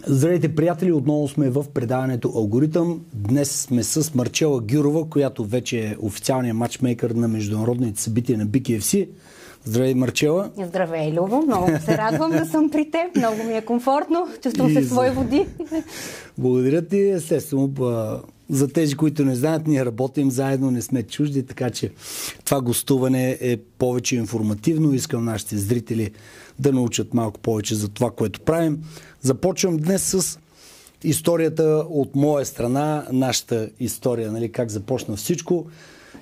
Здравейте, приятели! Отново сме в предаването Алгоритъм. Днес сме с Марчела Гюрова, която вече е официалният матчмейкър на международните събития на BKFC. Здравей, Марчела! Здравей, Любо! Много се радвам да съм при теб. Много ми е комфортно. Чувствам се в свои води. Благодаря ти. Естествено, за тези, които не знаят, ние работим заедно, не сме чужди, така че това гостуване е повече информативно. Искам нашите зрители да научат малко повече за това, което правим. Започвам днес с историята от моя страна, нашата история, нали, как започна всичко.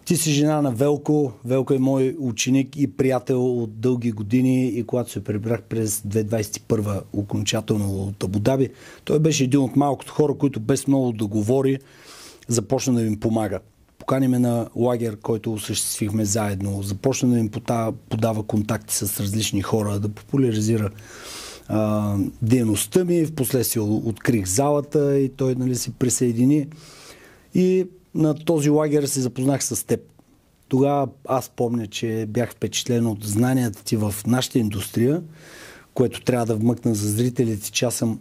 Ти си жена на Велко. Велко е мой ученик и приятел от дълги години и когато се прибрах през 2021 окончателно от Абу Даби, той беше един от малкото хора, които без много да говори, започна да им помага. Покани ме на лагер, който осъществихме заедно. Започна да им подава контакти с различни хора, да популяризира дейността ми. Впоследствие открих залата и той, нали, се присъедини. И на този лагер се запознах с теб. Тогава аз помня, че бях впечатлен от знанията ти в нашата индустрия, което трябва да вмъкна за зрителите, че аз съм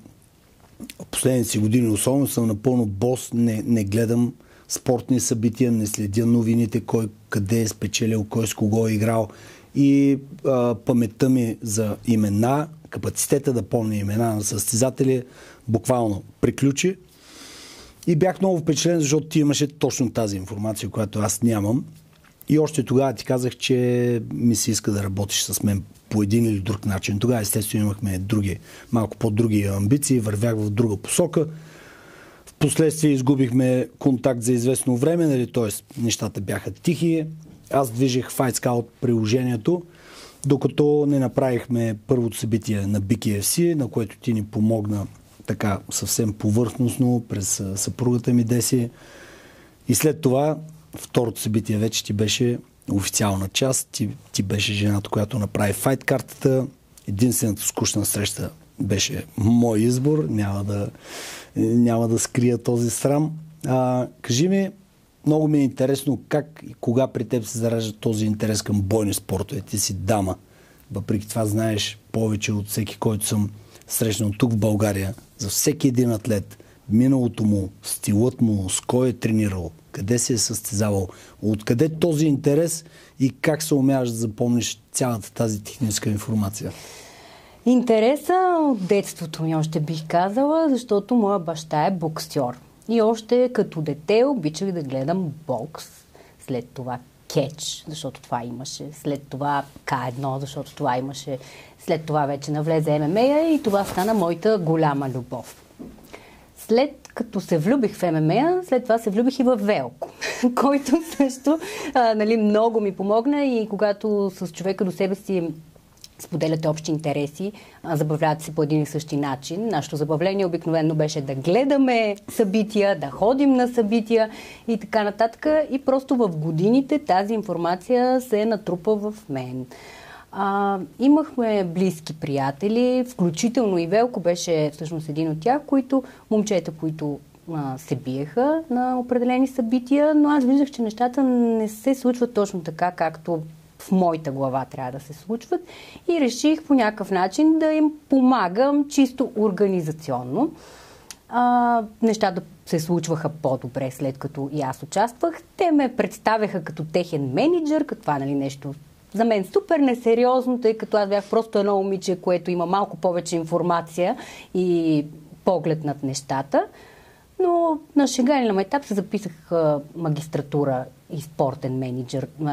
в последните си години особено съм напълно бос, не гледам спортни събития, не следя новините, кой къде е спечелил, кой с кого е играл. И паметта ми за имена, капацитета да помня имена на състезатели буквално приключи. И бях много впечатлен, защото ти имаше точно тази информация, която аз нямам. И още тогава ти казах, че ми се иска да работиш с мен по един или друг начин. Тогава естествено имахме малко по-други амбиции, вървях в друга посока. Впоследствие изгубихме контакт за известно време, нали, т.е. нещата бяха тихи. Аз движих Fight Scout приложението, докато не направихме първото събитие на BKFC, на което ти ни помогна така съвсем повърхностно през съпругата ми Деси. И след това второто събитие вече ти беше официална част. Ти беше жената, която направи файт картата. Единствената скучна среща беше мой избор. Няма да скрия този срам. Кажи ми, много ми е интересно как и кога при теб се заражда този интерес към бойни спортове. Ти си дама. Въпреки това знаеш повече от всеки, който съм срещнал тук в България. За всеки един атлет, миналото му, стилът му, с кой е тренирал, къде се е състезавал, откъде този интерес и как се умяваш да запомниш цялата тази техническа информация? Интереса от детството ми още бих казала, защото моя баща е боксьор. И още като дете обичах да гледам бокс, след това кетч, защото това имаше, след това К1, защото това имаше, след това вече навлезе ММА и това стана моята голяма любов. След като се влюбих в ММА, след това се влюбих и в Велко, който също нали, много ми помогна и когато с човека до себе си споделяте общи интереси, забавлявате се по един и същи начин. Нашето забавление обикновено беше да гледаме събития, да ходим на събития и така нататък. И просто в годините тази информация се натрупа в мен. Имахме близки приятели, включително и Велко беше всъщност един от тях, момчета, които се биеха на определени събития, но аз виждах, че нещата не се случват точно така, както в моята глава трябва да се случват и реших по някакъв начин да им помагам чисто организационно. Нещата се случваха по-добре след като и аз участвах. Те ме представяха като техен менеджер, като това, нали, нещо за мен супер несериозно, тъй като аз бях просто едно момиче, което има малко повече информация и поглед над нещата. Но на шега или на майтап се записах магистратура и спортен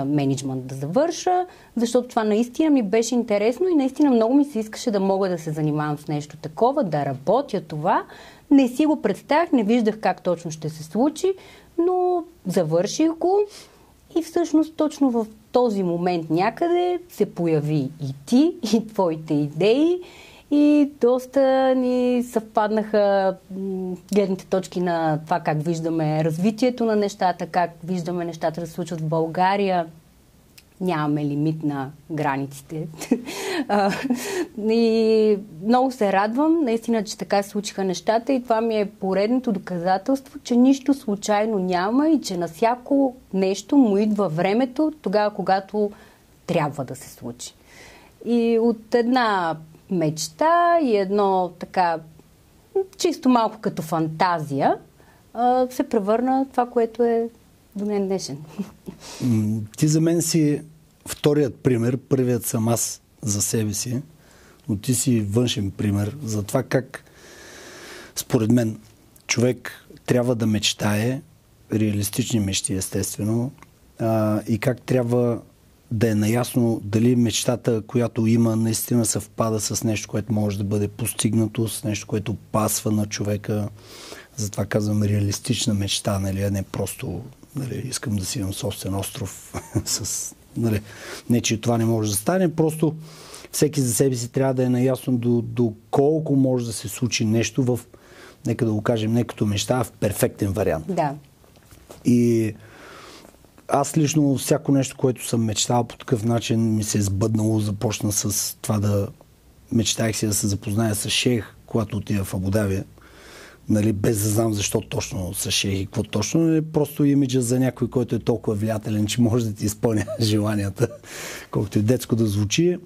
менеджмент да завърша, защото това наистина ми беше интересно и наистина много ми се искаше да мога да се занимавам с нещо такова, да работя това. Не си го представях, не виждах как точно ще се случи, но завърших го и всъщност точно в този момент някъде се появи и ти, и твоите идеи. И доста ни съвпаднаха гледните точки на това как виждаме развитието на нещата, как виждаме нещата да се случват в България. Нямаме лимит на границите. И много се радвам, наистина, че така се случиха нещата и това ми е поредното доказателство, че нищо случайно няма и че на всяко нещо му идва времето, тогава, когато трябва да се случи. И от една мечта и едно така чисто малко като фантазия, се превърна това, което е до ден днешен. Ти за мен си вторият пример, първият съм аз за себе си, но ти си външен пример за това как, според мен, човек трябва да мечтае, реалистични мечти, естествено, и как трябва да е наясно дали мечтата, която има, наистина съвпада с нещо, което може да бъде постигнато, с нещо, което пасва на човека. Затова казвам реалистична мечта, нали, а не просто искам да си имам собствен остров с... Не, че това не може да стане, просто всеки за себе си трябва да е наясно до колко може да се случи нещо в, нека да го кажем, не като мечта, а в перфектен вариант. Да. И аз лично всяко нещо, което съм мечтал по такъв начин, ми се е сбъднало. Започна с това да мечтаях си да се запозная с шейх, когато отида в Абу Даби. Нали, без да знам защо точно с шейх и какво точно. Нали, просто имиджа за някой, който е толкова влиятелен, че може да ти изпълня желанията, колкото и детско да звучи.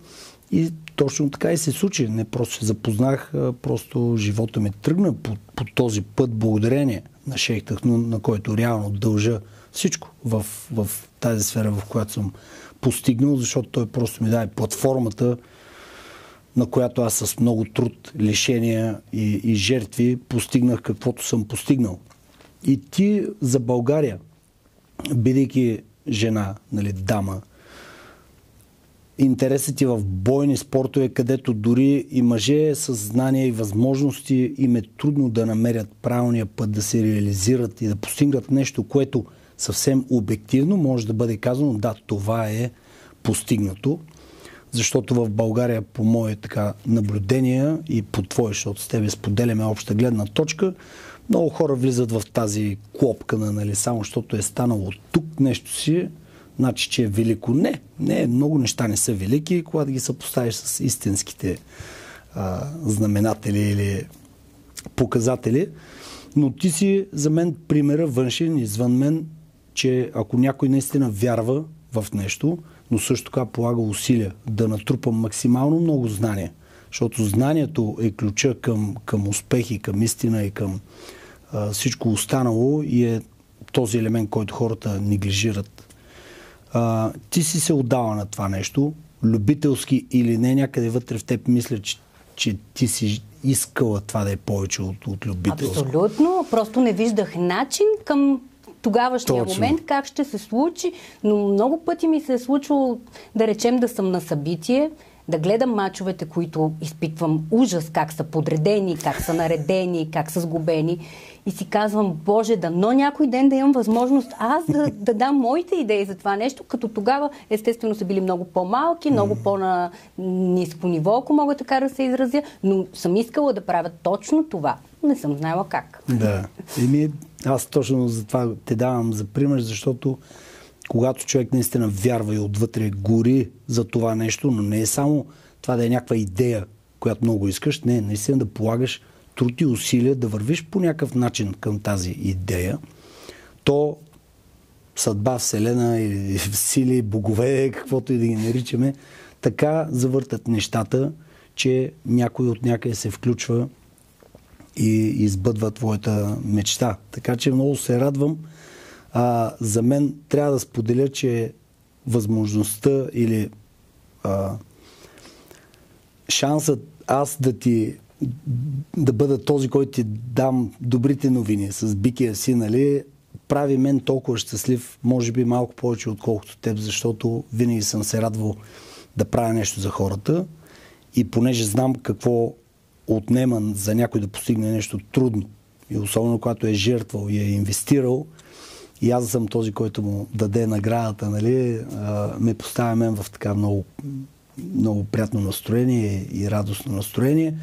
И точно така и се случи. Не просто се запознах, просто живота ми тръгна по този път благодарение на шейх Тахнун, на който реално дължа всичко в тази сфера, в която съм постигнал, защото той просто ми даде платформата, на която аз с много труд, лишения и жертви постигнах каквото съм постигнал. И ти за България, бидейки жена, нали, дама, интересът ти в бойни спортове, където дори и мъже с знания и възможности им е трудно да намерят правилния път, да се реализират и да постигнат нещо, което съвсем обективно може да бъде казано, да, това е постигнато. Защото в България, по мои така наблюдения и по твои, защото с тебе споделяме обща гледна точка, много хора влизат в тази клопка на, нали, само защото е станало тук нещо си, значи, че е велико. Не, много неща не са велики, когато ги съпоставиш с истинските знаменатели или показатели. Но ти си за мен примера външен, извън мен, че ако някой наистина вярва в нещо, но също така полага усилия да натрупам максимално много знания, защото знанието е ключа към успехи, към истина и към всичко останало и е този елемент, който хората неглижират. Ти си се отдава на това нещо, любителски или не, някъде вътре в теб мисля, че ти си искала това да е повече от любителско. Абсолютно, просто не виждах начин към тогавашния момент как ще се случи, но много пъти ми се е случвало, да речем, да съм на събитие, да гледам мачовете, които изпитвам ужас, как са подредени, как са наредени, как са сгубени и си казвам, Боже, дано някой ден да имам възможност аз да дам моите идеи за това нещо, като тогава естествено са били много по-малки, много по-на ниско ниво, ако мога така да се изразя, но съм искала да правя точно това. Не съм знаела как. Да. Аз точно за това те давам за пример, защото когато човек наистина вярва и отвътре гори за това нещо, но не е само това да е някаква идея, която много искаш, не, наистина да полагаш труд и усилия, да вървиш по някакъв начин към тази идея, то съдба, вселена или сили, богове, каквото и да ги наричаме, така завъртат нещата, че някой от някъде се включва и избъдва твоята мечта. Така че много се радвам. За мен трябва да споделя, че възможността или шансът аз да бъда този, който ти дам добрите новини с бикия си, нали, прави мен толкова щастлив, може би малко повече отколкото теб, защото винаги съм се радвал да правя нещо за хората и понеже знам какво отнема за някой да постигне нещо трудно и особено когато е жертвал и е инвестирал и аз съм този, който му даде наградата, нали, ме поставя мен в така много, много приятно настроение и радостно настроение.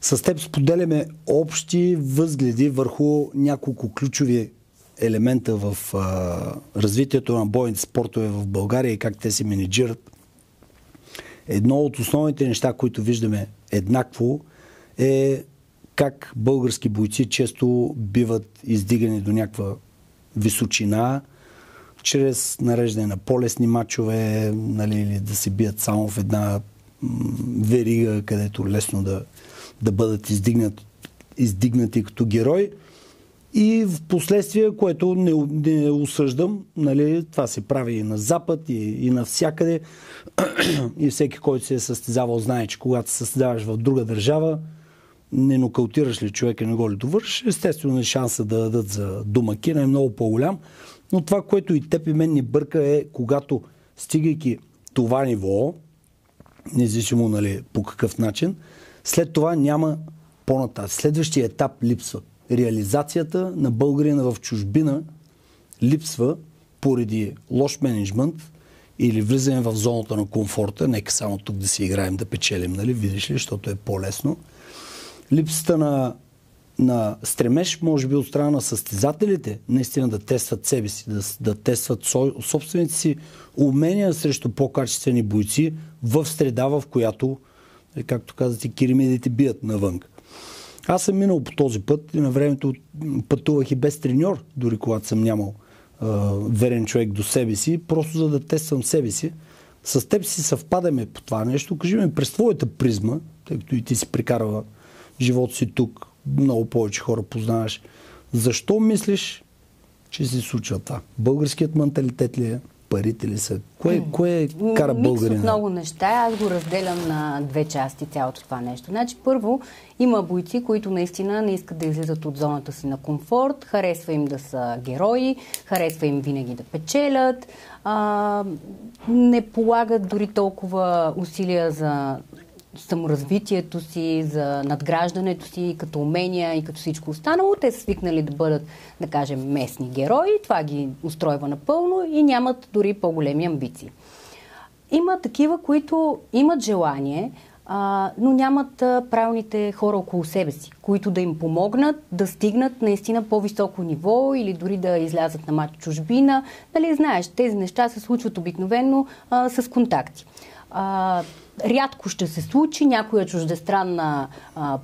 С теб споделяме общи възгледи върху няколко ключови елемента в развитието на бойните спортове в България и как те се менеджират. Едно от основните неща, които виждаме еднакво, е как български бойци често биват издигани до някаква височина, чрез нареждане на по-лесни мачове, нали, или да се бият само в една верига, където лесно да бъдат издигнат издигнати като герои. И в последствие, което не осъждам, нали, това се прави и на Запад, и навсякъде. И всеки, който се е състезавал, знае, че когато се състезаваш в друга държава, не нокаутираш ли човека, не го ли довършиш, естествено шанса да дадат за домакина е много по-голям. Но това, което и теб и мен ни бърка е, когато стигайки това ниво, независимо, нали, по какъв начин, след това няма по-нататък. Следващия етап липсва. Реализацията на българина в чужбина липсва поради лош мениджмънт или влизане в зоната на комфорта. Нека само тук да си играем, да печелим, нали? Видиш ли, защото е по-лесно. Липсата на стремеж, може би от страна на състезателите, наистина да тестват себе си, да тестват собствените си умения срещу по-качествени бойци в среда, в която, както казвате, киримидите бият навън. Аз съм минал по този път и на времето пътувах и без треньор, дори когато съм нямал верен човек до себе си, просто за да тествам себе си. С теб си съвпадаме по това нещо. Кажи ми през твоята призма, тъй като и ти си прекарала живота си тук, много повече хора познаваш. Защо мислиш, че се случва това? Българският менталитет ли е? Парите ли са? Кое кара българина? Микс от много неща. Аз го разделям на две части цялото това нещо. Значи, първо, има бойци, които наистина не искат да излизат от зоната си на комфорт, харесва им да са герои, харесва им винаги да печелят, не полагат дори толкова усилия за саморазвитието си, за надграждането си, като умения и като всичко останало. Те са свикнали да бъдат, да кажем, местни герои. Това ги устройва напълно и нямат дори по-големи амбиции. Има такива, които имат желание, но нямат правилните хора около себе си, които да им помогнат да стигнат наистина по-високо ниво или дори да излязат на мач чужбина. Нали, знаеш, тези неща се случват обикновено с контакти. Рядко ще се случи някоя чуждестранна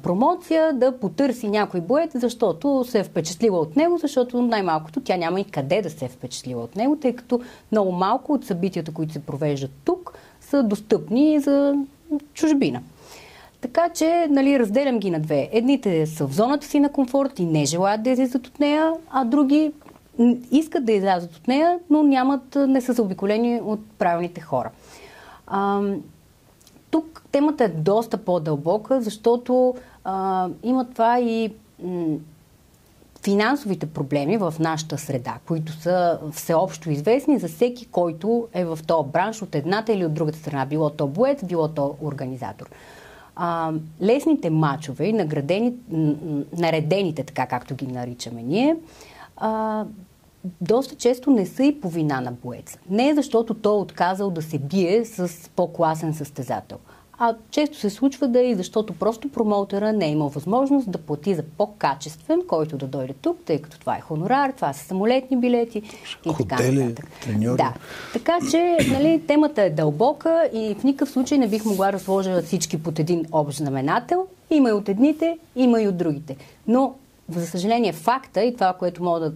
промоция да потърси някой боец, защото се е впечатлила от него, защото най-малкото тя няма и къде да се е впечатлила от него, тъй като много малко от събитията, които се провеждат тук, са достъпни за чужбина. Така че, нали, разделям ги на две. Едните са в зоната си на комфорт и не желаят да излизат от нея, а други искат да излязат от нея, но не са заобиколени от правилните хора. Тук темата е доста по-дълбока, защото има това и финансовите проблеми в нашата среда, които са всеобщо известни за всеки, който е в този бранш от едната или от другата страна. Било то боец, било то организатор. Лесните мачове и наредените, така както ги наричаме ние, доста често не са и по вина на боеца. Не защото той е отказал да се бие с по-класен състезател. А често се случва да е и защото просто промоутера не е имал възможност да плати за по-качествен, който да дойде тук, тъй като това е хонорар, това са самолетни билети и така нататък. Треньори. Да. Така че, нали, темата е дълбока и в никакъв случай не бих могла да сложа всички под един общ знаменател. Има и от едните, има и от другите. Но за съжаление, факта и това, което може да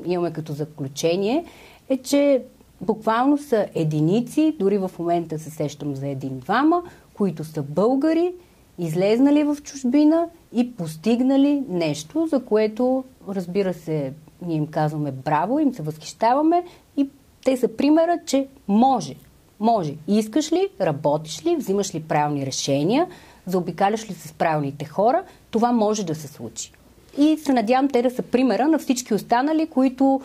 имаме като заключение, е, че буквално са единици, дори в момента се сещам за един-двама, които са българи, излезнали в чужбина и постигнали нещо, за което, разбира се, ние им казваме браво, им се възхищаваме и те са примера, че може. Може. Искаш ли, работиш ли, взимаш ли правилни решения, заобикаляш ли се с правилните хора, това може да се случи. И се надявам те да са примера на всички останали, които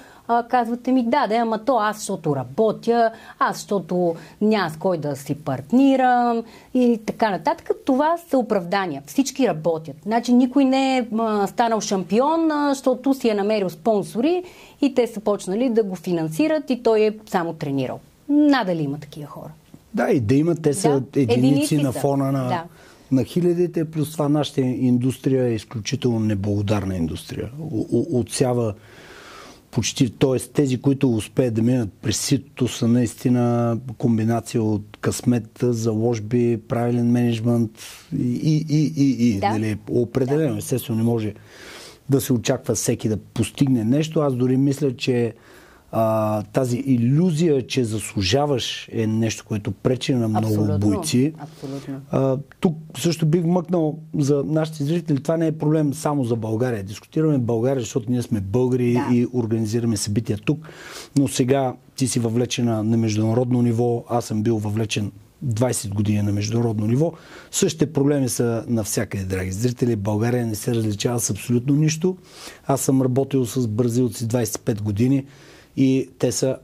казвате ми, да, ама то аз, защото работя, аз, защото няма с кой да си партнирам и така нататък. Това са оправдания. Всички работят. Значи никой не е станал шампион, защото си е намерил спонсори и те са почнали да го финансират и той е само тренирал. Надали има такива хора. Да, и да има. Те са единици на фона на хилядите, плюс това нашата индустрия е изключително неблагодарна индустрия. Отсява почти, т.е. тези, които успеят да минат през ситото, са наистина комбинация от късмет, заложби, правилен мениджмънт и да. Нали, определено, естествено не може да се очаква всеки да постигне нещо. Аз дори мисля, че тази илюзия, че заслужаваш е нещо, което пречи на много бойци. Абсолютно. Тук също бих мъкнал за нашите зрители. Това не е проблем само за България. Дискутираме България, защото ние сме българи и организираме събития тук. Но сега ти си въвлечена на международно ниво. Аз съм бил въвлечен 20 години на международно ниво. Същите проблеми са навсякъде, драги зрители. България не се различава с абсолютно нищо. Аз съм работил с бразилци 25 години и те са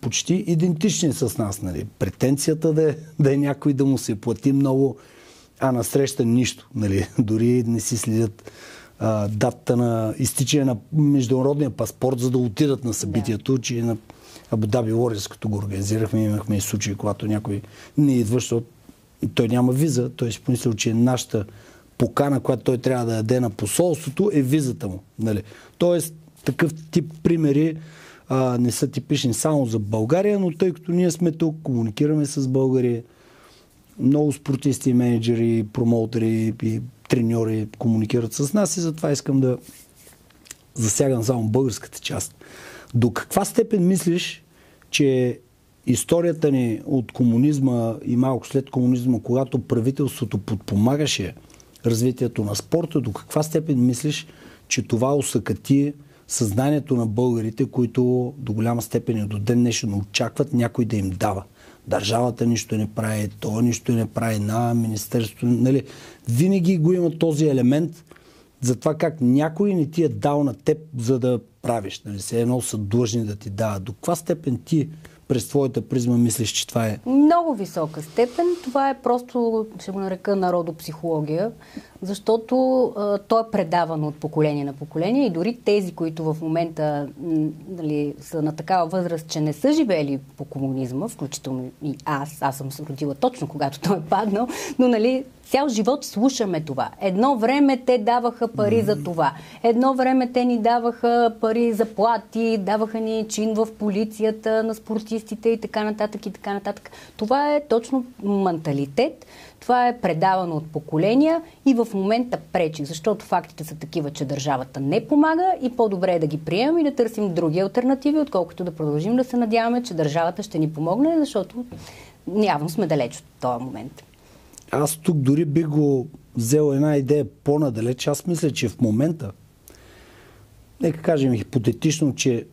почти идентични с нас. Нали. Претенцията да е някой да му се плати много, а насреща нищо. Нали. Дори не си следят датата на изтичане на международния паспорт, за да отидат на събитието, че на Абу Даби Warriors, като го организирахме, имахме и случаи, когато някой не идва, защото той няма виза. Той си помислил, че нашата покана, която той трябва да яде на посолството, е визата му. Нали. Тоест, такъв тип примери не са типични само за България, но тъй като ние сме тук, комуникираме с българи, много спортисти, менеджери, промоутери и треньори комуникират с нас и затова искам да засягам само българската част. До каква степен мислиш, че историята ни от комунизма и малко след комунизма, когато правителството подпомагаше развитието на спорта, до каква степен мислиш, че това усъкати съзнанието на българите, които до голяма степен и до ден днешен очакват някой да им дава? Държавата нищо не прави, то нищо не прави, на министерството. Нали? Винаги го има този елемент за това как някой не ти е дал на теб, за да правиш. Нали? Все едно са длъжни да ти дават. До каква степен ти през твоята призма мислиш, че това е? Много висока степен. Това е просто, ще го нарека, народопсихология, защото то е предавано от поколение на поколение и дори тези, които в момента нали, са на такава възраст, че не са живели по комунизма, включително и аз съм се родила точно когато той е паднал, но нали, цял живот слушаме това. Едно време те даваха пари за това. Едно време те ни даваха пари за плати, даваха ни чин в полицията на спортистите и така нататък и така нататък. Това е точно менталитет. Това е предавано от поколения и в момента пречи, защото фактите са такива, че държавата не помага и по-добре е да ги приемем и да търсим други алтернативи, отколкото да продължим да се надяваме, че държавата ще ни помогне, защото явно сме далеч от този момент. Аз тук дори бих го взел една идея по-надалеч. Аз мисля, че в момента, нека кажем хипотетично, че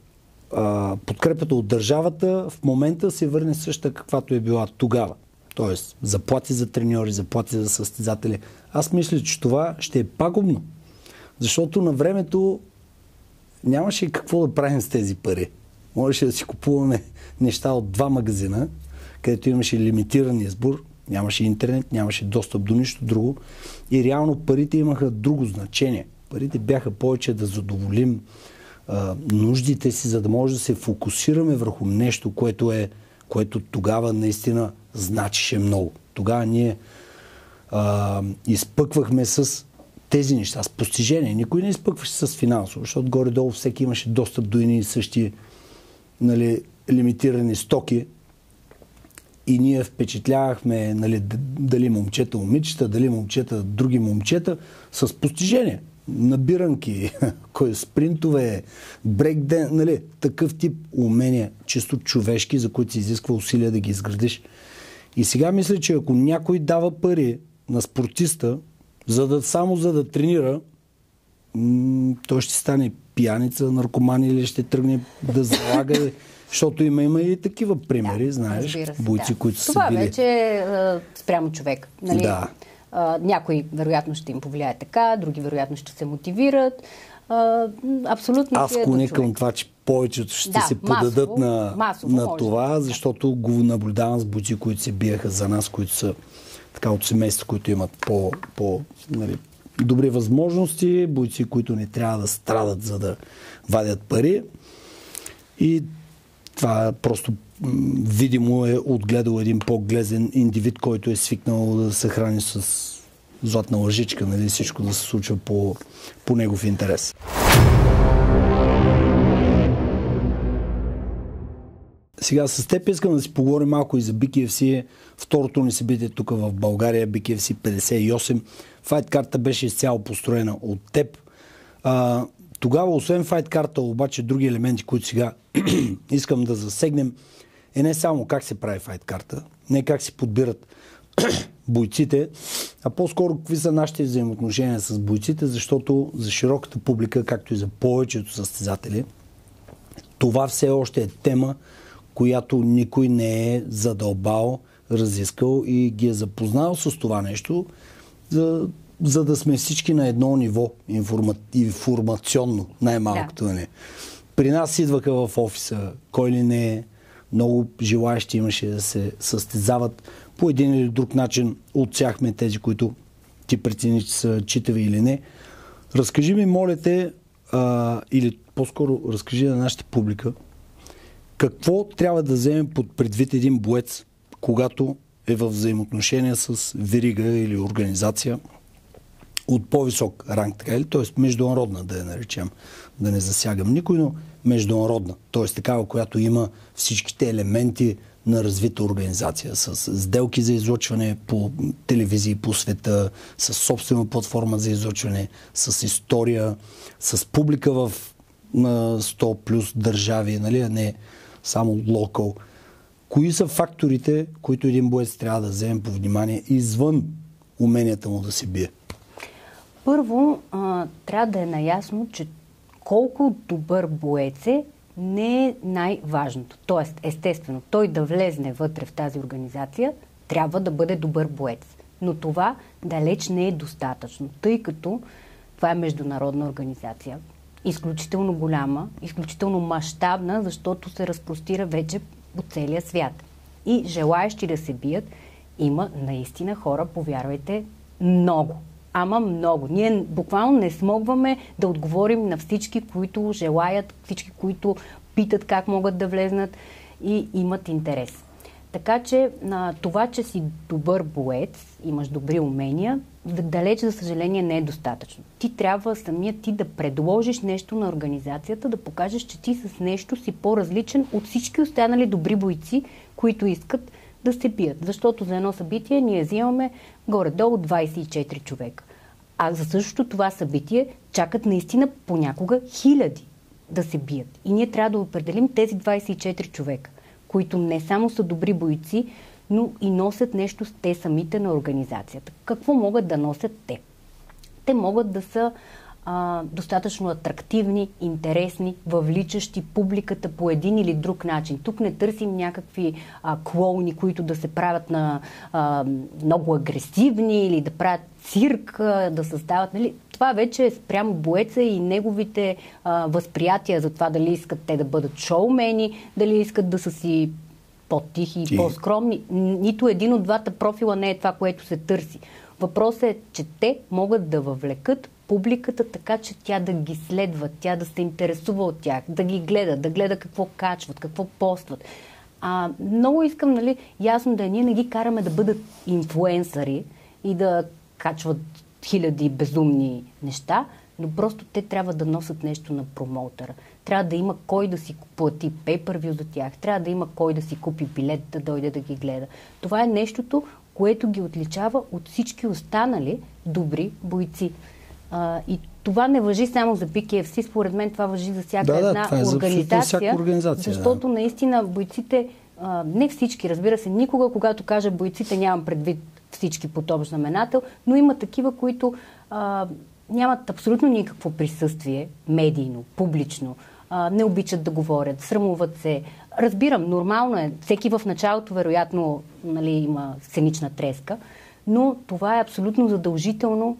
подкрепата от държавата в момента се върне същата, каквато е била тогава. Тоест, заплати за треньори, заплати за състезатели. Аз мисля, че това ще е пагубно. Защото на времето нямаше какво да правим с тези пари. Можеше да си купуваме неща от 2 магазина, където имаше лимитиран избор, нямаше интернет, нямаше достъп до нищо друго и реално парите имаха друго значение. Парите бяха повече да задоволим нуждите си, за да може да се фокусираме върху нещо, което тогава наистина значише много. Тогава ние изпъквахме с тези неща, с постижения. Никой не изпъкваше с финансово, защото горе-долу всеки имаше достъп до едни и същи нали, лимитирани стоки и ние впечатлявахме нали, дали момчета, момичета, дали момчета, други момчета с постижения. Набиранки, спринтове, брейкден, нали, такъв тип умения, чисто човешки, за които се изисква усилия да ги изградиш. И сега мисля, че ако някой дава пари на спортиста, само за да тренира, той ще стане пияница, наркоман или ще тръгне да залага, защото има и такива примери, знаеш, бойци, които са били. Това вече е спрямо човек. Нали? Да. Някои вероятно ще им повлияе така, други вероятно ще се мотивират. Абсолютно. Аз склоня към това, че повечето ще се подадат на това, защото го наблюдавам с бойци, които се биеха за нас, които са така от семейства, които имат нали, добри възможности, бойци, които не трябва да страдат, за да вадят пари. И това просто видимо е отгледал един по-глезен индивид, който е свикнал да се храни с златна лъжичка, нали, всичко да се случва по негов интерес. Сега с теб искам да си поговорим малко и за BKFC. Второто ни събитие тук в България, BKFC 58. Файткарта беше изцяло построена от теб. Тогава, освен файткарта, обаче други елементи, които сега искам да засегнем е не само как се прави файт карта, не как се подбират бойците, а по-скоро какви са нашите взаимоотношения с бойците, защото за широката публика, както и за повечето състезатели, това все още е тема, която никой не е задълбал, разискал и ги е запознал с това нещо, за да сме всички на едно ниво информационно, най-малкото. Да. При нас идваха в офиса, кой ли не е, много желаящи имаше да се състезават по един или друг начин. Отсяхме тези, които ти прецени, че са читави или не. Разкажи ми, моля те, или по-скоро разкажи на нашата публика, какво трябва да вземе под предвид един боец, когато е в взаимоотношения с верига или организация от по-висок ранг, така или? Т.е. международна, да я наречем, да не засягам никой, но международна, т.е. такава, която има всичките елементи на развита организация, с сделки за излъчване по телевизии по света, с собствена платформа за излъчване, с история, с публика в 100 плюс държави, нали, а не само локал. Кои са факторите, които един боец трябва да вземе по внимание извън уменията му да се бие? Първо, трябва да е наясно, че колко добър боец е, не е най-важното. Тоест, естествено, той да влезне вътре в тази организация, трябва да бъде добър боец. Но това далеч не е достатъчно, тъй като това е международна организация. Изключително голяма, изключително мащабна, защото се разпростира вече по целия свят. И желаещи да се бият, има наистина хора, повярвайте, много. Ама много. Ние буквално не смогваме да отговорим на всички, които желаят, всички, които питат как могат да влезнат и имат интерес. Така че това, че си добър боец, имаш добри умения, далеч, за съжаление, не е достатъчно. Ти трябва самият ти да предложиш нещо на организацията, да покажеш, че ти с нещо си по-различен от всички останали добри бойци, които искат да се бият. Защото за едно събитие ние взимаме горе-долу 24 човека. А за същото това събитие чакат наистина понякога хиляди да се бият. И ние трябва да определим тези 24 човека, които не само са добри бойци, но и носят нещо с те самите на организацията. Какво могат да носят те? Те могат да са достатъчно атрактивни, интересни, въвличащи публиката по един или друг начин. Тук не търсим някакви клоуни, които да се правят на много агресивни или да правят цирк, да създават. Нали? Това вече е спрямо боеца и неговите възприятия за това дали искат те да бъдат шоумени, дали искат да са си по-тихи и по-скромни. Нито един от двата профила не е това, което се търси. Въпросът е, че те могат да въвлекат публиката така, че тя да ги следва, тя да се интересува от тях, да ги гледа, да гледа какво качват, какво постват. Много искам, нали, ясно да ние не ги караме да бъдат инфлуенсъри и да качват хиляди безумни неща, но просто те трябва да носят нещо на промоутъра. Трябва да има кой да си плати pay-per-view за тях, трябва да има кой да си купи билет да дойде да ги гледа. Това е нещото, което ги отличава от всички останали добри бойци. И това не важи само за BKFC, според мен това важи за всяка една организация, защото наистина бойците, не всички, разбира се, никога, когато кажа бойците, нямам предвид всички под общ знаменател, но има такива, които нямат абсолютно никакво присъствие, медийно, публично, не обичат да говорят, срамуват се. Разбирам, нормално е, всеки в началото, вероятно, нали, има сценична треска, но това е абсолютно задължително.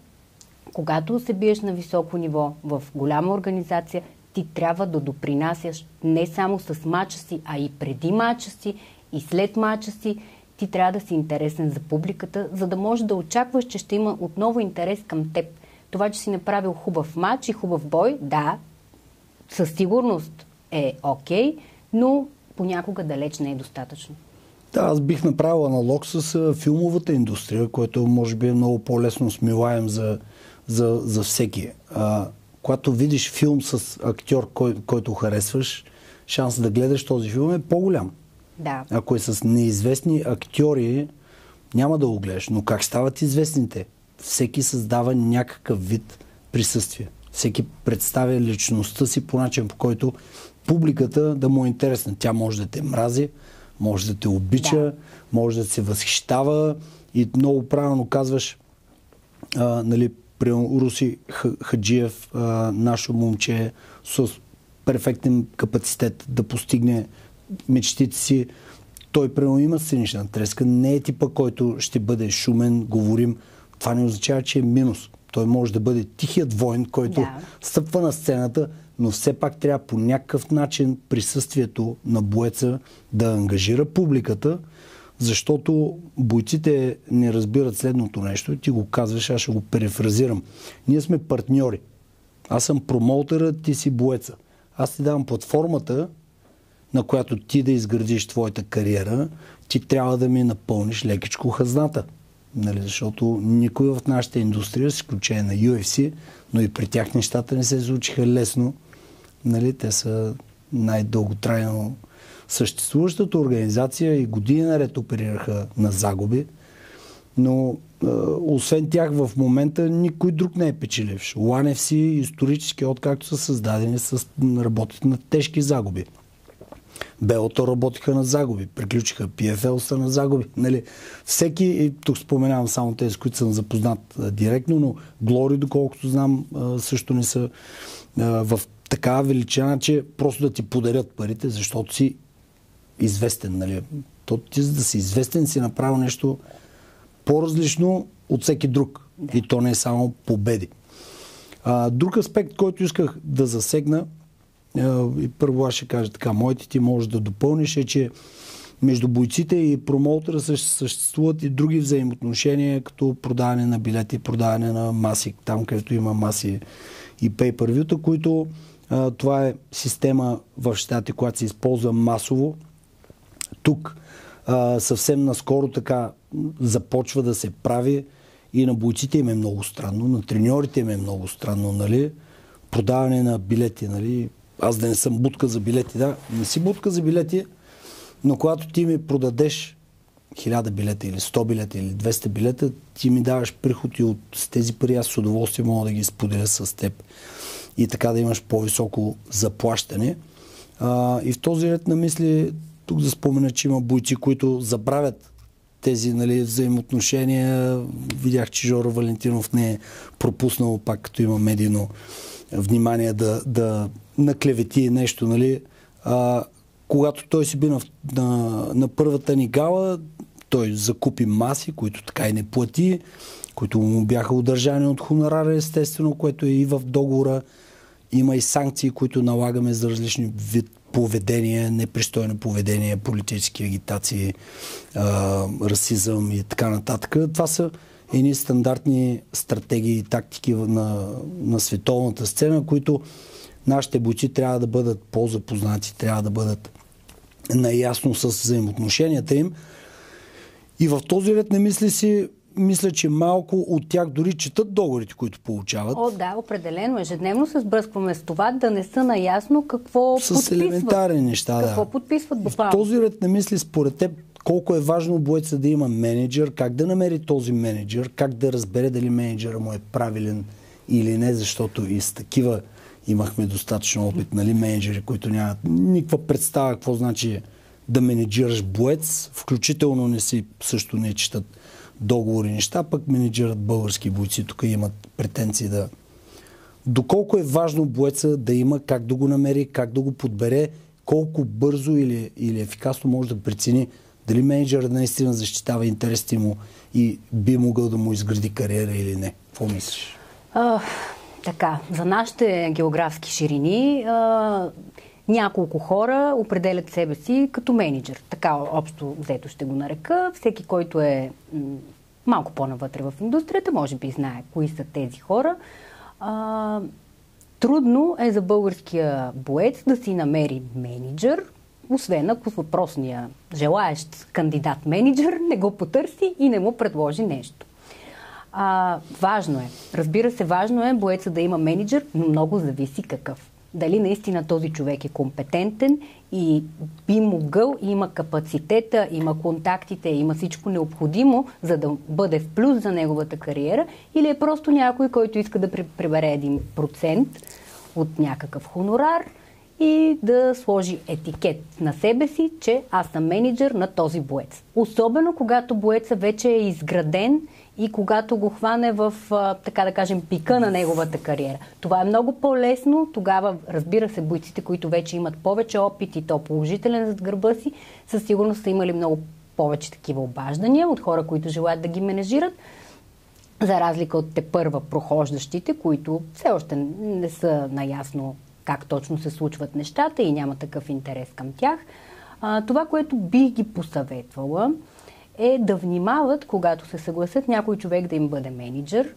Когато се биеш на високо ниво в голяма организация, ти трябва да допринасяш не само с мача си, а и преди мача си, и след мача си. Ти трябва да си интересен за публиката, за да можеш да очакваш, че ще има отново интерес към теб. Това, че си направил хубав мач и хубав бой, да, със сигурност е окей, но понякога далеч не е достатъчно. Да, аз бих направил аналог с филмовата индустрия, което може би е много по-лесно смилаем за всеки. Когато видиш филм с актьор, който харесваш, шанс да гледаш този филм е по-голям. Да. Ако е с неизвестни актьори, няма да го гледаш. Но как стават известните? Всеки създава някакъв вид присъствие. Всеки представя личността си по начин, по който публиката да му е интересна. Тя може да те мрази, може да те обича, може да се възхищава и много правилно казваш, нали, при Руси Хаджиев, наше момче с перфектен капацитет да постигне мечтите си. Той примерно има сценична треска, не е типа, който ще бъде шумен, говорим. Това не означава, че е минус. Той може да бъде тихият воин, който стъпва на сцената, но все пак трябва по някакъв начин присъствието на боеца да ангажира публиката, защото бойците не разбират следното нещо. Ти го казваш, аз ще го перефразирам. Ние сме партньори. Аз съм промоутера, ти си боеца. Аз ти давам платформата, на която ти да изградиш твоята кариера, ти трябва да ми напълниш лекичко хазната. Нали, защото никой в нашата индустрия, с изключение на UFC, но и при тях нещата не се случиха лесно. Нали, те са най-дълготрайно съществуващата организация и години наред оперираха на загуби. Но освен тях в момента никой друг не е печеливш. One FC исторически, откакто са създадени, работят на тежки загуби. Белото работиха на загуби, приключиха PFL са на загуби. Нали? Всеки, и тук споменавам само тези, които съм запознат директно, но Глори, доколкото знам, също не са в такава величина, че просто да ти подарят парите, защото си известен. Нали? Ти, за да си известен, си направил нещо по-различно от всеки друг. Да. И то не е само победи. Друг аспект, който исках да засегна, и първо аз ще кажа така, моите ти може да допълниш, е, че между бойците и промоутера съществуват и други взаимоотношения, като продаване на билети, продаване на маси, там където има маси и pay-per-view-та, които това е система в щатите, която се използва масово. Тук съвсем наскоро така започва да се прави и на бойците им е много странно, на треньорите им е много странно, нали? Продаване на билети, нали? Аз да не съм будка за билети, да, не си будка за билети, но когато ти ми продадеш 1000 билета или 100 билета или 200 билета, ти ми даваш приход и от тези пари аз с удоволствие мога да ги споделя с теб и така да имаш по-високо заплащане. И в този ред на мисли тук да спомена, че има бойци, които забравят тези, нали, взаимоотношения. Видях, че Жоро Валентинов не е пропуснал, пак като има медийно внимание, да наклевети нещо, нали. Когато той си би на първата ни гала, той закупи маси, които така и не плати, които му бяха удържани от хонорара, естествено, което е и в договора. Има и санкции, които налагаме за различни вид поведение, непристойно поведение, политически агитации, расизъм и така нататък. Това са едни стандартни стратегии и тактики на световната сцена, които нашите бойци трябва да бъдат по-запознати, трябва да бъдат наясно с взаимоотношенията им. И в този ред на мисли си, мисля, че малко от тях дори четат договорите, които получават. О, да, определено. Ежедневно се сбръскваме с това да не са наясно какво подписват. С елементарни неща, какво подписват буквално. В този ред на мисли, според теб, колко е важно боеца да има менеджер, как да намери този менеджер, как да разбере дали менеджера му е правилен или не, защото и с такива имахме достатъчно опит, нали, менеджери, които нямат никаква представа какво значи да менеджираш боец, включително също не четат договори неща, пък менеджерат български бойци тук имат претенции да... Доколко е важно боеца да има, как да го намери, как да го подбере, колко бързо или ефикасно може да прецени дали менеджерът наистина защитава интересите му и би могъл да му изгради кариера или не. Какво мислиш? Така, за нашите географски ширини няколко хора определят себе си като менеджер. Така общо взето ще го нарека. Всеки, който е малко по-навътре в индустрията, може би знае кои са тези хора. Трудно е за българския боец да си намери менеджер, освен ако въпросния желаещ кандидат-менеджер не го потърси и не му предложи нещо. Важно е. Разбира се, важно е боеца да има менеджер, но много зависи какъв. дали наистина този човек е компетентен и би могъл, има капацитета, има контактите, има всичко необходимо, за да бъде в плюс за неговата кариера, или е просто някой, който иска да прибере 1% от някакъв хонорар и да сложи етикет на себе си, че аз съм мениджър на този боец. Особено когато боеца вече е изграден и когато го хване в, така да кажем, пика на неговата кариера. Това е много по-лесно. Тогава, разбира се, бойците, които вече имат повече опит и то положителен зад гърба си, със сигурност са имали много повече такива обаждания от хора, които желаят да ги менежират, за разлика от тепърва прохождащите, които все още не са наясно как точно се случват нещата и няма такъв интерес към тях. Това, което бих ги посъветвала, е да внимават, когато се съгласят някой човек да им бъде мениджър,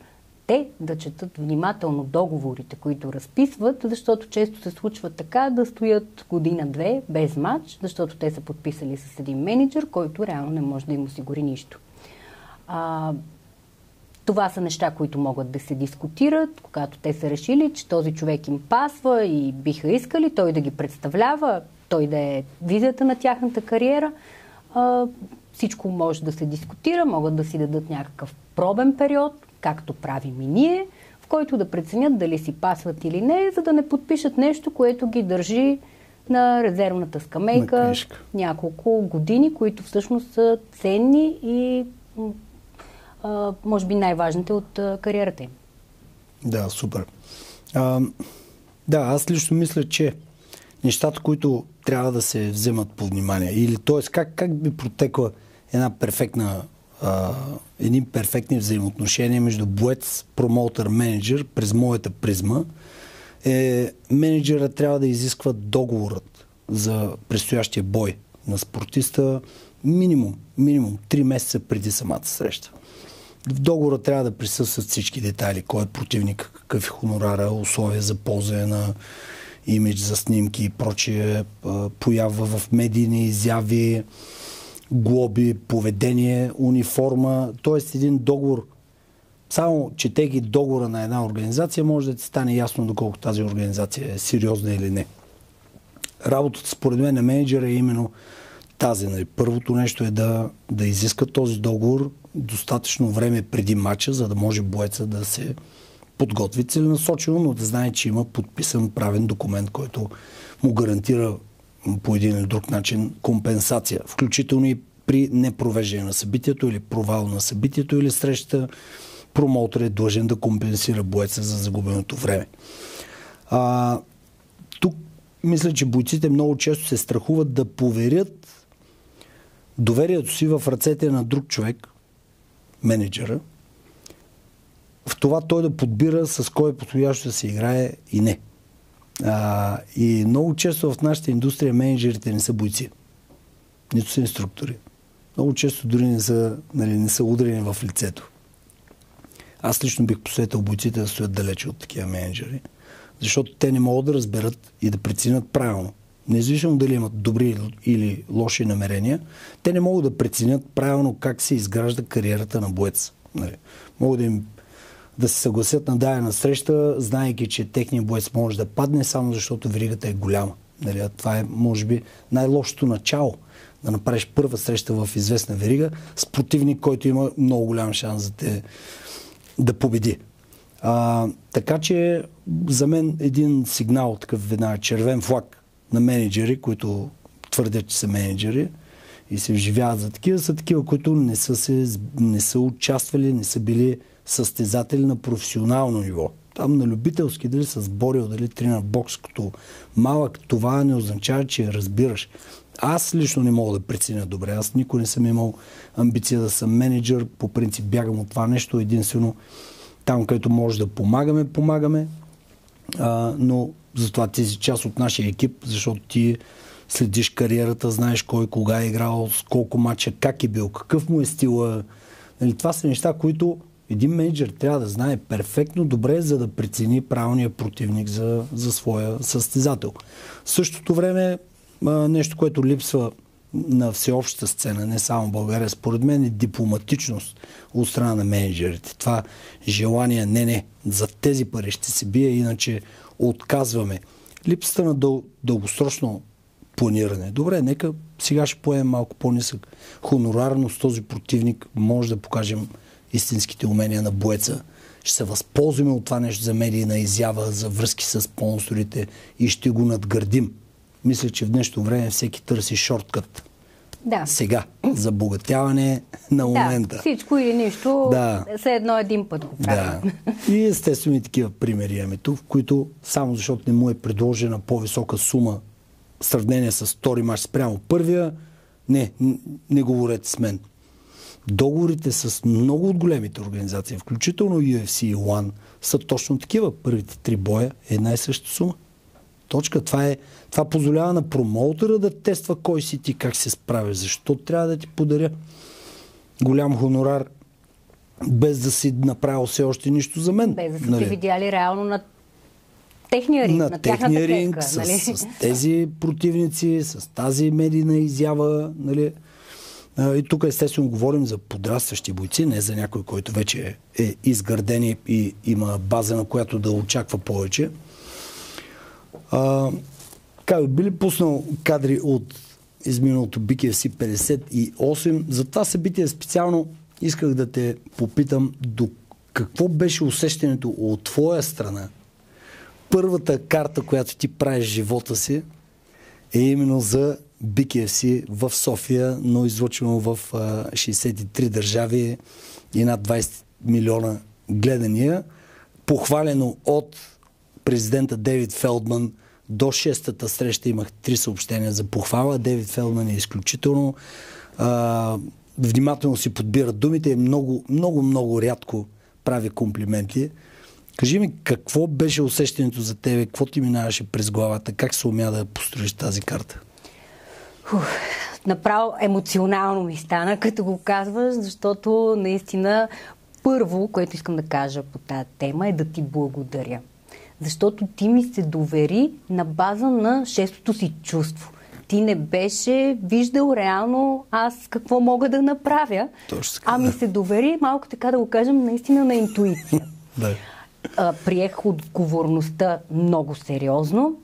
те да четат внимателно договорите, които разписват, защото често се случва така да стоят година-две без матч, защото те са подписали с един мениджър, който реално не може да им осигури нищо. Това са неща, които могат да се дискутират, когато те са решили, че този човек им пасва и биха искали той да ги представлява, той да е визията на тяхната кариера. Всичко може да се дискутира, могат да си дадат някакъв пробен период, както правим и ние, в който да преценят дали си пасват или не, за да не подпишат нещо, което ги държи на резервната скамейка няколко години, които всъщност са ценни и може би най-важните от кариерата им. Да, супер. Да, аз лично мисля, че нещата, които трябва да се вземат по внимание, или т.е. как би протекла един перфектни взаимоотношения между боец, промоутър, менеджер през моята призма, менеджера трябва да изисква договорът за предстоящия бой на спортиста минимум 3 месеца преди самата среща. В договора трябва да присъстват всички детайли, кой е противник, какъв е хонорара, условия за ползване на имидж за снимки и прочие, поява в медийни изяви, глоби, поведение, униформа, т.е. един договор. Само четейки договора на една организация, може да ти стане ясно доколко тази организация е сериозна или не. Работата според мен на менеджера е именно тази. Нали. Първото нещо е да изиска този договор достатъчно време преди матча, за да може боеца да се подготви целенасочено, но да знае, че има подписан правен документ, който му гарантира по един или друг начин компенсация, включително и при непровеждане на събитието или провал на събитието или среща, промоутър е длъжен да компенсира боеца за загубеното време. Тук мисля, че бойците много често се страхуват да поверят доверието си в ръцете на друг човек, менеджера, в това той да подбира с кой подходящо да се играе и не. И много често в нашата индустрия менеджерите не са бойци. Нито са инструктори. Много често дори не са ударени в лицето. Аз лично бих посветил бойците да стоят далече от такива менеджери, защото те не могат да разберат и да преценят правилно. Независимо дали имат добри или лоши намерения, те не могат да преценят правилно как се изгражда кариерата на боец. Могат да се съгласят на дадена среща, знаейки, че техният боец може да падне, само защото веригата е голяма. Това е, може би, най-лошото начало. Да направиш първа среща в известна верига с противник, който има много голям шанс да победи. Така че за мен един сигнал, такъв веднага червен флаг на менеджери, които твърдят, че са менеджери и се вживяват за такива, са такива, които не са участвали, не са били състезатели на професионално ниво. Там на любителски, дали с борил, дали тренер бокс, като малък, това не означава, че разбираш. Аз лично не мога да преценя добре. Аз никой не съм имал амбиция да съм менеджер. По принцип бягам от това нещо. Единствено там, където може да помагаме. Но затова ти си част от нашия екип, защото ти следиш кариерата, знаеш кой кога е играл, с колко мача, как е бил, какъв му е стила. Това са неща, които един менеджер трябва да знае перфектно добре, за да прецени правилния противник за своя състезател. В същото време нещо, което липсва на всеобща сцена, не само в България, според мен е дипломатичност от страна на менеджерите. Това желание, не, за тези пари ще се бие, иначе отказваме. Липсата на дългосрочно планиране. Добре, нека сега ще поемем малко по-нисък хонорар, но с този противник може да покажем истинските умения на боеца. Ще се възползваме от това нещо за медийна изява, за връзки с спонсорите и ще го надградим. Мисля, че в днешно време всеки търси шорткът. Да. Сега, за богатяване на момента. Да, всичко или нищо, все едно един път го правим. Да. И естествено и такива примери имаме тук, в които само защото не му е предложена по-висока сума в сравнение с втори мач спрямо първия, не говорете с мен. Договорите с много от големите организации, включително UFC и One, са точно такива. Първите 3 боя е една и съща сума. Точка. Това позволява на промоутера да тества кой си ти, как се справиш. Защо трябва да ти подаря голям хонорар, без да си направил все още нищо за мен? Без да са ти видяли реално на техния ринг, на техния ринг, клетка, нали? с тези противници, с тази медийна изява. Нали? И тук естествено говорим за подрастващи бойци, не за някой, който вече е изграден и има база, на която да очаква повече. Би ли пуснал кадри от изминалото BKFC 58? За това събитие специално исках да те попитам до какво беше усещането от твоя страна. Първата карта, която ти правиш в живота си, е именно за BKFC в София, но излъчено в 63 държави и над 20 милиона гледания. Похвалено от президента Дейвид Фелдман. До 6-та среща имах 3 съобщения за похвала. Дейвид Фелдман е изключително внимателно си подбира думите и много рядко прави комплименти. Кажи ми, какво беше усещането за тебе? Какво ти минаваше през главата? Как се умя да построиш тази карта? Направо емоционално ми стана, като го казваш, защото наистина първо, което искам да кажа по тази тема, е да ти благодаря. Защото ти ми се довери на база на шестото си чувство. Ти не беше виждал реално аз какво мога да направя, а ми се довери, малко така да го кажем, наистина на интуиция. Приех отговорността много сериозно,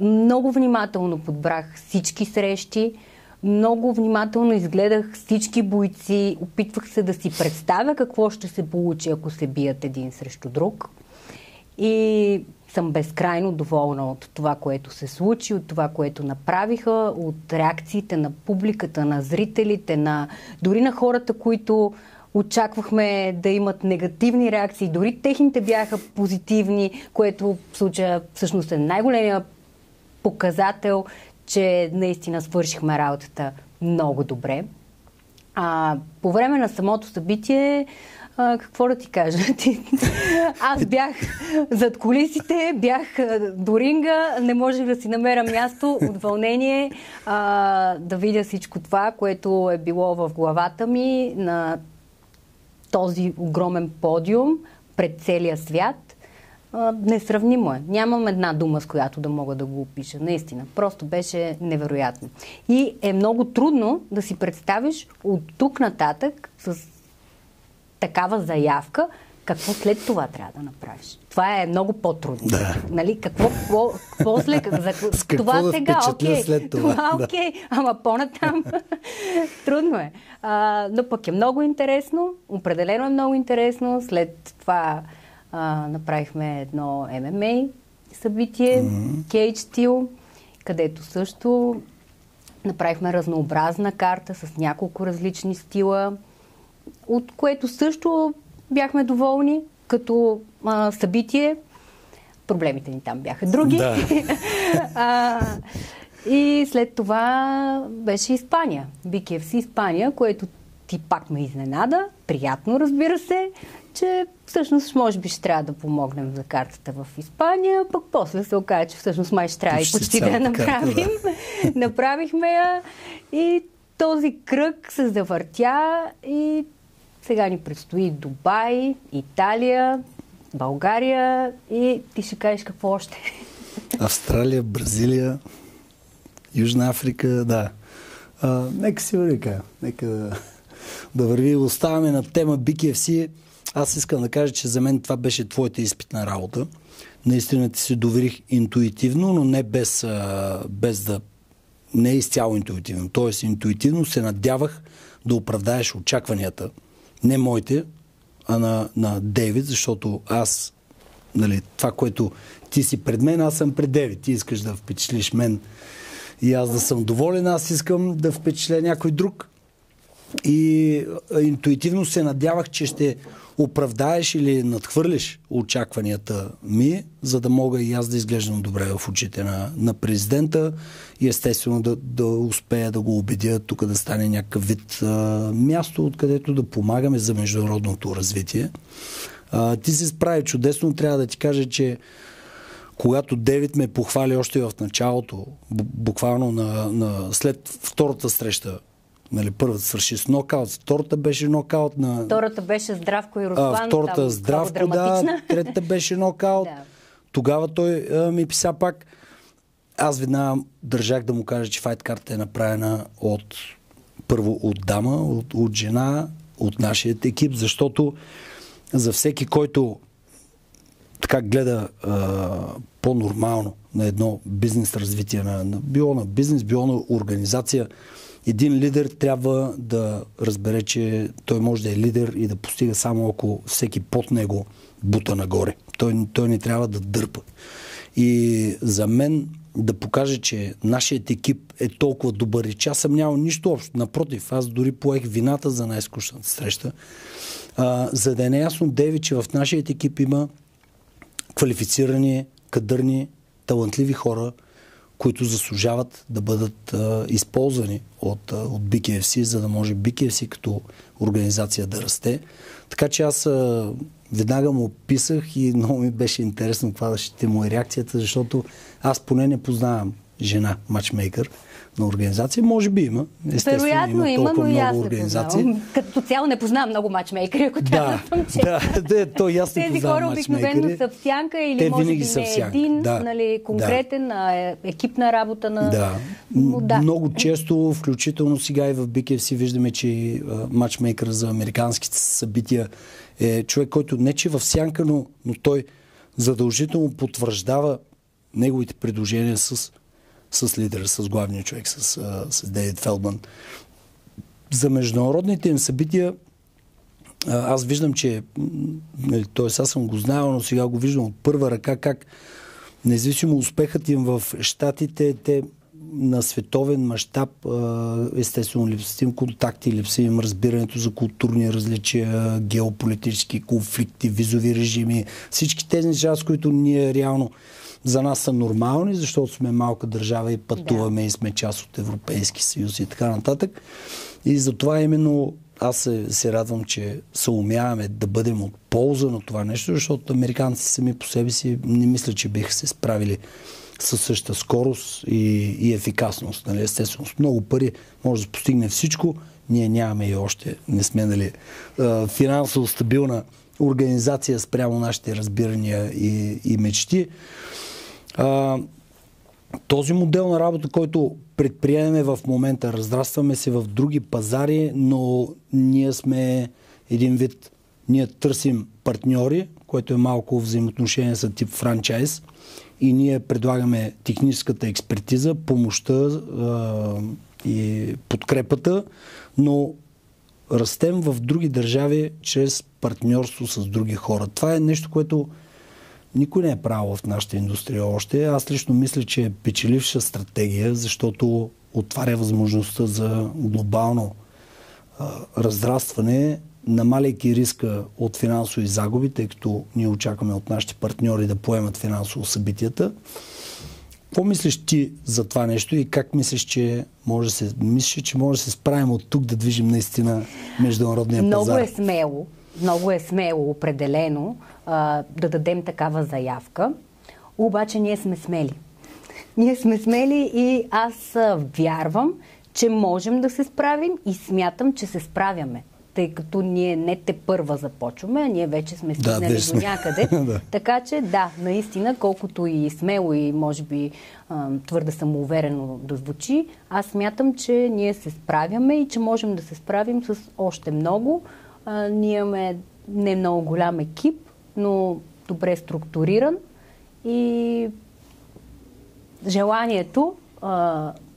много внимателно подбрах всички срещи, много внимателно изгледах всички бойци, опитвах се да си представя какво ще се получи, ако се бият един срещу друг. И съм безкрайно доволна от това, което се случи, от това, което направиха, от реакциите на публиката, на зрителите, дори на хората, които очаквахме да имат негативни реакции. Дори техните бяха позитивни, което в случая всъщност е най-големия показател, че наистина свършихме работата много добре. По време на самото събитие, какво да ти кажа? Аз бях зад кулисите, бях до ринга, не можех да си намеря място от вълнение да видя всичко това, което е било в главата ми на този огромен подиум пред целия свят. Несравнимо е. Нямам една дума, с която да мога да го опиша. Наистина. Просто беше невероятно. И е много трудно да си представиш от тук нататък с такава заявка, какво след това трябва да направиш. Това е много по-трудно. Да. Нали? Какво след това да сега? Окей. След това. Окей. Ама по-натам трудно е. Но пък е много интересно. Определено е много интересно. След това направихме едно MMA събитие, Cage Steel, където също направихме разнообразна карта с няколко различни стила, от което също бяхме доволни като събитие. Проблемите ни там бяха други. Да. И след това беше Испания. BKFC Испания, което ти пак ме изненада. Приятно, разбира се, че всъщност може би ще трябва да помогнем за картата в Испания, пък после се оказа, че всъщност май ще трябва и почти да я направим. Да. Направихме я и този кръг се завъртя и сега ни предстои Дубай, Италия, България и ти ще кажеш какво още. Австралия, Бразилия, Южна Африка, да. Нека си върви, нека да върви. Оставаме на тема BKFC. Аз искам да кажа, че за мен това беше твоята изпитна работа. наистина ти се доверих интуитивно, но не без да... Не е изцяло интуитивно. Тоест, интуитивно се надявах да оправдаеш очакванията. Не моите, а на Дейвид, защото аз, нали, това, което ти си пред мен, аз съм пред Дейвид. Ти искаш да впечатлиш мен и аз да съм доволен, аз искам да впечатля някой друг. И интуитивно се надявах, че ще оправдаеш или надхвърлиш очакванията ми, за да мога и аз да изглеждам добре в очите на президента и естествено да успея да го убедя тук да стане някакъв вид място, откъдето да помагаме за международното развитие. Ти се справи чудесно, трябва да ти кажа, че когато Дейвид ме похвали още в началото, буквално след втората среща, нали, първата свърши с нокаут, втората беше нокаут на... Втората беше Здравко и Руслан. Втората Здравко, да, третата беше нокаут. Да. Тогава той ми писа пак. Аз веднага държах да му кажа, че файткартата е направена първо от дама, от жена, от нашия екип, защото за всеки, който така гледа по-нормално на едно бизнес развитие, било на бизнес, било на организация, един лидер трябва да разбере, че той може да е лидер и да постига само ако всеки под него бута нагоре. Той не трябва да дърпа. И за мен да покаже, че нашият екип е толкова добър и че аз съм нямал нищо общо. Напротив, аз дори поех вината за най-скучната среща. За да е неясно, Дейвид, че в нашия екип има квалифицирани, кадърни, талантливи хора, които заслужават да бъдат използвани от BKFC, за да може BKFC като организация да расте. Така че аз веднага му писах и много ми беше интересно каква ще му е реакцията, защото аз поне не познавам жена матчмейкър на организация. Може би има. Естествено, вероятно има толкова много организации. Като цяло не познавам много матчмейкъри, ако трябва да съм честна. То ясно тези хора обикновено са в сянка или те може би не един нали, конкретен екипна работа на... Много често, включително сега и в BKFC виждаме, че матчмейкър за американските събития е човек, който не че в сянка, но той задължително потвърждава неговите предложения с лидера, с главния човек, с Дейвид Фелдман. За международните им събития аз виждам, че т.е. аз съм го знаел, но сега го виждам от първа ръка как независимо успехът им в щатите, те на световен мащаб естествено липсва им контакти, липсва им разбирането за културни различия, геополитически конфликти, визови режими, всички тези неща, с които ние реално за нас са нормални, защото сме малка държава и пътуваме и сме част от Европейски съюз и така нататък. И затова именно аз се радвам, че съумяваме да бъдем от полза на това нещо, защото американците сами по себе си не мисля, че биха се справили със същата скорост и ефикасност. Нали? Естествено, с много пари може да постигне всичко. Ние нямаме и още, не сме финансово стабилна организация спрямо нашите разбирания и мечти. Този модел на работа, който предприемаме в момента, разрастваме се в други пазари, но ние сме един вид, ние търсим партньори, което е малко взаимоотношение с тип франчайз и ние предлагаме техническата експертиза, помощта и подкрепата, но растем в други държави чрез партньорство с други хора. Това е нещо, което никой не е правил в нашата индустрия още. Аз лично мисля, че е печеливша стратегия, защото отваря възможността за глобално разрастване, намаляйки риска от финансови загуби, тъй като ние очакваме от нашите партньори да поемат финансово събитията. Какво мислиш ти за това нещо и как мислиш, че може да се справим от тук да движим наистина международния пазар? Много е смело определено да дадем такава заявка, обаче ние сме смели. Ние сме смели и аз вярвам, че можем да се справим и смятам, че се справяме. Тъй като ние не тепърва започваме, а ние вече сме стигнали до някъде. Така че да, наистина, колкото и смело и може би твърде самоуверено да звучи, аз смятам, че ние се справяме и че можем да се справим с още много. Ние имаме не много голям екип, но добре структуриран И желанието,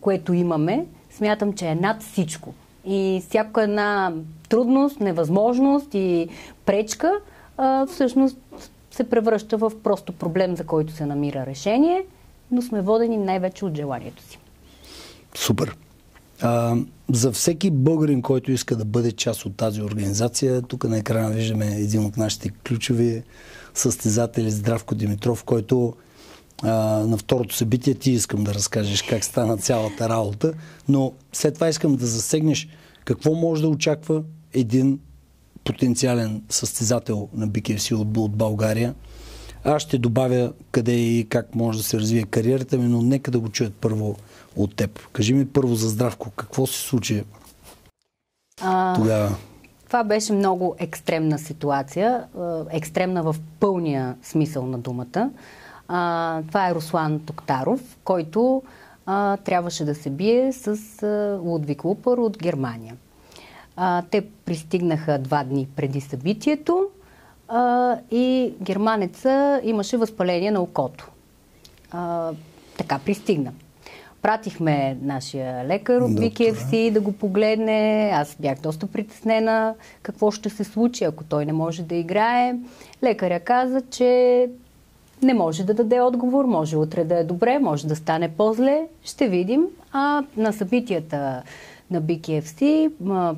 което имаме, смятам, че е над всичко. И всяка една трудност, невъзможност и пречка всъщност се превръща в просто проблем, за който се намира решение, но сме водени най-вече от желанието си. Супер! За всеки българин, който иска да бъде част от тази организация, тук на екрана виждаме един от нашите ключови състезатели, Здравко Димитров, който на второто събитие ти искам да разкажеш как стана цялата работа, но след това искам да засегнеш какво може да очаква един потенциален състезател на BKFC от България. Аз ще добавя къде и как може да се развие кариерата ми, но нека да го чуят първо от теб. Кажи ми първо за Здравко, какво се случи тогава? Това беше много екстремна ситуация, екстремна в пълния смисъл на думата. Това е Руслан Токтаров, който трябваше да се бие с Лудвиг Лупър от Германия. Те пристигнаха 2 дни преди събитието и германеца имаше възпаление на окото. Така пристигна. Пратихме нашия лекар от BKFC да го погледне. Аз бях доста притеснена какво ще се случи, ако той не може да играе. Лекаря каза, че не може да даде отговор, може утре да е добре, може да стане по-зле. Ще видим. А на събитията на BKFC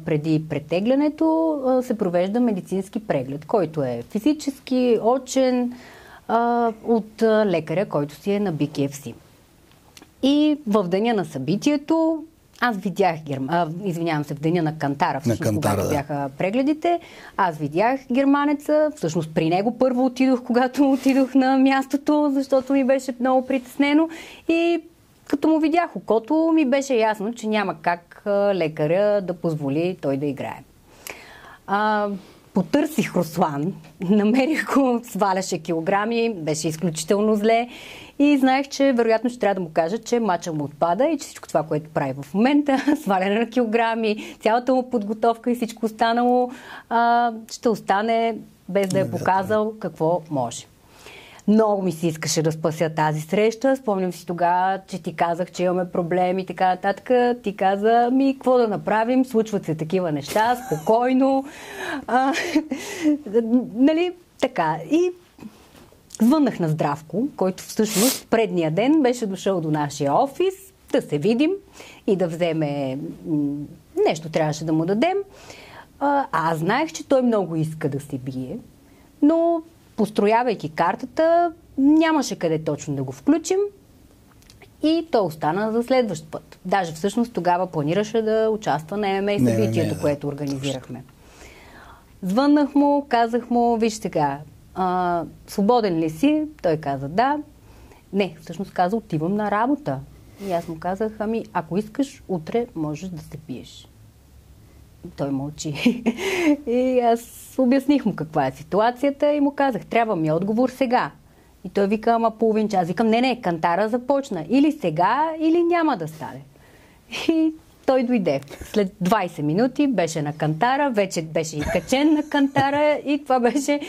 преди претеглянето се провежда медицински преглед, който е физически, очен от лекаря, който си е на BKFC. И в деня на събитието аз видях в деня на Кантара, всъщност, когато бяха прегледите, аз видях германеца, всъщност при него първо отидох, когато отидох на мястото, защото ми беше много притеснено и като му видях окото, ми беше ясно, че няма как лекаря да позволи той да играе. Потърсих Руслан, намерих го, сваляше килограми, беше изключително зле и знаех, че вероятно ще трябва да му кажа, че мачът му отпада и че всичко това, което прави в момента, сваляне на килограми, цялата му подготовка и всичко останало, ще остане без да е показал какво може. Много ми се искаше да спася тази среща. Спомням си тогава, че ти казах, че имаме проблеми и така нататък. Ти каза, какво да направим? Случват се такива неща, спокойно. Нали, така. И звъннах на Здравко, който всъщност предния ден беше дошъл до нашия офис, да се видим и да вземе нещо, трябваше да му дадем. Аз знаех, че той много иска да се бие, но построявайки картата, нямаше къде точно да го включим и той остана за следващ път. Даже всъщност тогава планираше да участва на ММА събитието, което организирахме. Звъннах му, казах му, виж сега, свободен ли си? Той каза да. Не, всъщност каза, отивам на работа. И аз му казах, ако искаш, утре можеш да се биеш. Той мълчи. И аз обясних му каква е ситуацията и му казах, трябва ми отговор сега. И той вика, половин час. Викам, не, Кантара започна. Или сега, или няма да стане. И той дойде. След 20 минути беше на Кантара, вече беше и качен на Кантара и това беше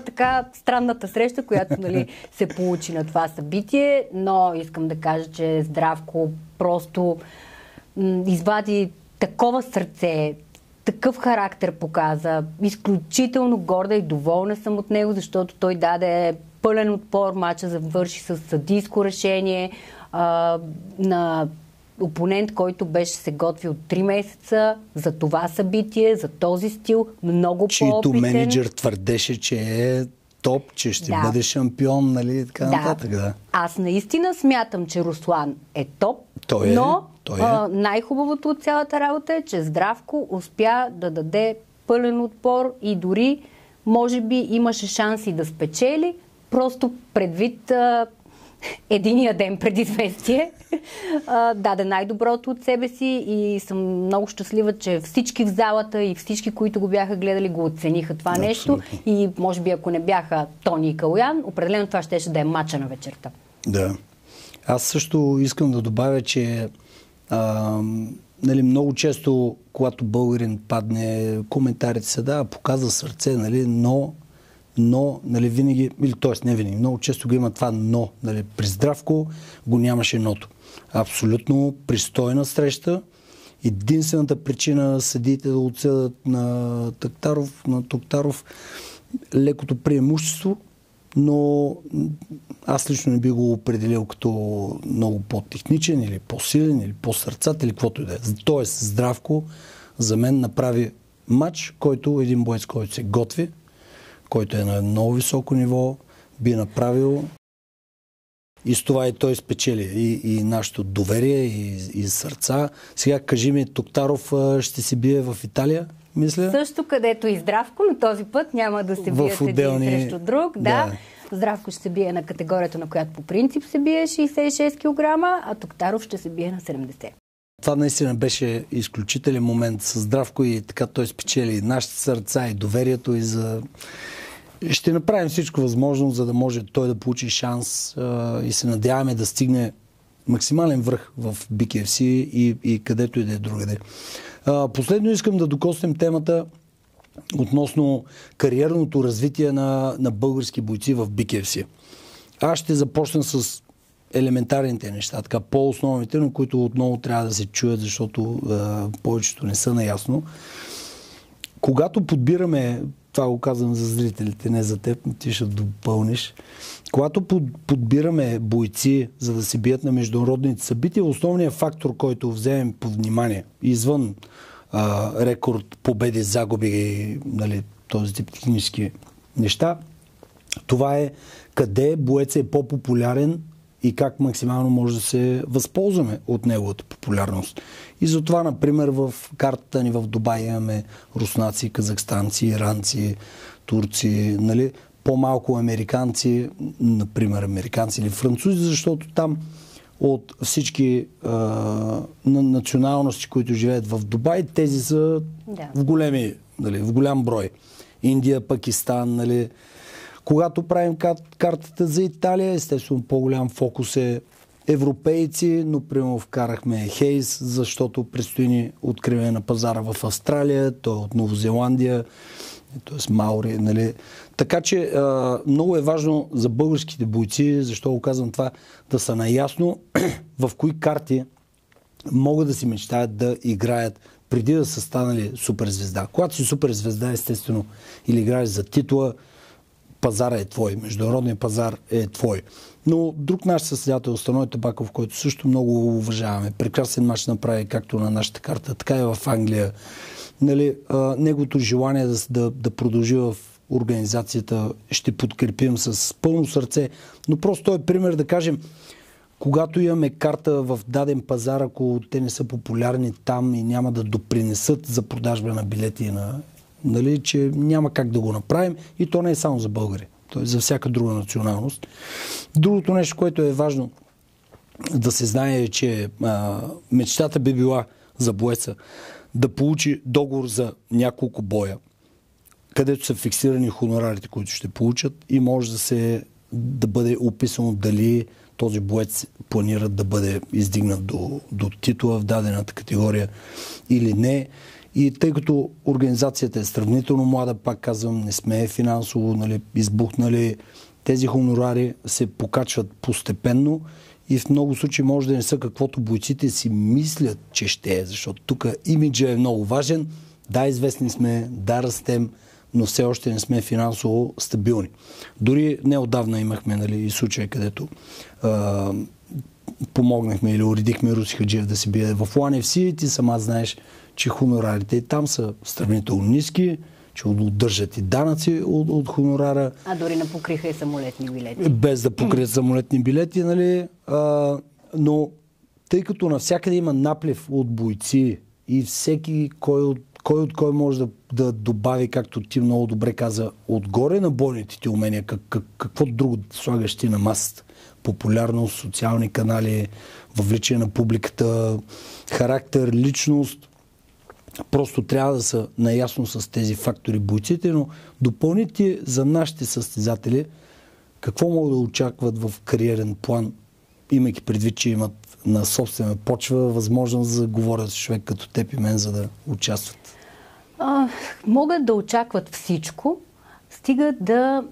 така странната среща, която се получи на това събитие. Но искам да кажа, че Здравко просто извади такова сърце, такъв характер показа. Изключително горда и доволна съм от него, защото той даде пълен отпор. Мача завърши с съдийско решение на опонент, който беше се готвил 3 месеца за това събитие, за този стил, много по-опитен. Чийто менеджер твърдеше, че е топ, че ще бъде шампион, нали, така нататък. Да. Аз наистина смятам, че Руслан е топ, но най-хубавото от цялата работа е, че Здравко успя да даде пълен отпор и дори, може би, имаше шанси да спечели, просто предвид единия ден предизвестие. Даде най-доброто от себе си и съм много щастлива, че всички в залата и всички, които го бяха гледали, го оцениха това нещо. И може би, ако не бяха Тони и Калоян, определено това щеше да е мача на вечерта. Да. Аз също искам да добавя, че много често, когато българин падне, коментарите се показва сърце, но но нали, винаги, или т.е. не винаги, много често го има това но. Нали, при Здравко го нямаше ното. Абсолютно пристойна среща. Единствената причина съдиите да отсъдат на Токтаров лекото преимущество, но аз лично не би го определил като много по-техничен или по-силен или по-сърцат или каквото и да е. Тоест Здравко за мен направи матч, който един боец, който се готви, който е на много високо ниво, би направил и с това и той спечели и нашето доверие и сърца. Сега кажи ми, Токтаров ще се бие в Италия, мисля? Също където и Здравко, но този път няма да се бият един срещу друг. Да. Здравко ще се бие на категорията, на която по принцип се бие 66 кг, а Токтаров ще се бие на 70. Това наистина беше изключителен момент с Здравко и така той спечели нашите сърца и доверието и за... Ще направим всичко възможно, за да може той да получи шанс и се надяваме да стигне максимален връх в BKFC и където и да е другаде. Последно искам да докоснем темата относно кариерното развитие на български бойци в BKFC. Аз ще започна с елементарните неща, така по-основните, но които отново трябва да се чуят, защото повечето не са наясно. Когато подбираме, това го казвам за зрителите, не за теб, ти ще допълниш. Когато подбираме бойци, за да се бият на международните събития, основният фактор, който вземем под внимание, извън рекорд, победи, загуби, нали, този тип технически неща, това е къде боецът е по-популярен и как максимално може да се възползваме от неговата популярност. И затова, например, в картата ни в Дубай имаме руснаци, казахстанци, иранци, турци, нали, по-малко американци, например американци или французи, защото там от всички националности, които живеят в Дубай, тези са в големи, нали, в голям брой. Индия, Пакистан, нали. Когато правим картата за Италия, естествено по-голям фокус е европейци, но примерно вкарахме Хейс, защото предстои ни откриване на пазара в Австралия, той е от Новозеландия, т.е. Маури, нали. Така че много е важно за българските бойци, защо го казвам това, да са наясно в кои карти могат да си мечтаят да играят преди да са станали суперзвезда. Когато си суперзвезда, естествено, или играеш за титла, пазара е твой, международният пазар е твой. Но друг наш състезател, Станой Табаков, който също много уважаваме, прекрасен мач направи както на нашата карта, така и в Англия. Нали, неговото желание да продължи в организацията ще подкрепим с пълно сърце, но просто той е пример да кажем, когато имаме карта в даден пазар, ако те не са популярни там и няма да допринесат за продажба на билети, нали, че няма как да го направим и то не е само за българи, то е за всяка друга националност. Другото нещо, което е важно да се знае е, че мечтата би била за боеца да получи договор за няколко боя, където са фиксирани хонорарите, които ще получат и може да бъде описано дали този боец планира да бъде издигнат до титула в дадената категория или не. И тъй като организацията е сравнително млада, пак казвам, не сме финансово, нали, избухнали, тези хонорари се покачват постепенно и в много случаи може да не са каквото бойците си мислят, че ще е, защото тук имиджа е много важен. Да, известни сме, да, растем, но все още не сме финансово стабилни. Дори неотдавна имахме, нали, и случай, където помогнахме или уредихме Руси Хаджиев да се бие в One FC. Ти сама знаеш, че хонорарите там са сравнително ниски, че удържат и данъци от хонорара. А дори не покриха и самолетни билети. Без да покрият самолетни билети, нали? Но тъй като навсякъде има наплив от бойци и всеки кой може да добави, както ти много добре каза, отгоре на бойните ти умения, какво друго слагаш ти на масата? Популярност, социални канали, въвличане на публиката, характер, личност. Просто трябва да са наясно с тези фактори бойците, но допълнително за нашите състезатели, какво могат да очакват в кариерен план, имайки предвид, че имат на собствена почва възможност да говорят с човек като теб и мен, за да участват? Могат да очакват всичко, Стига да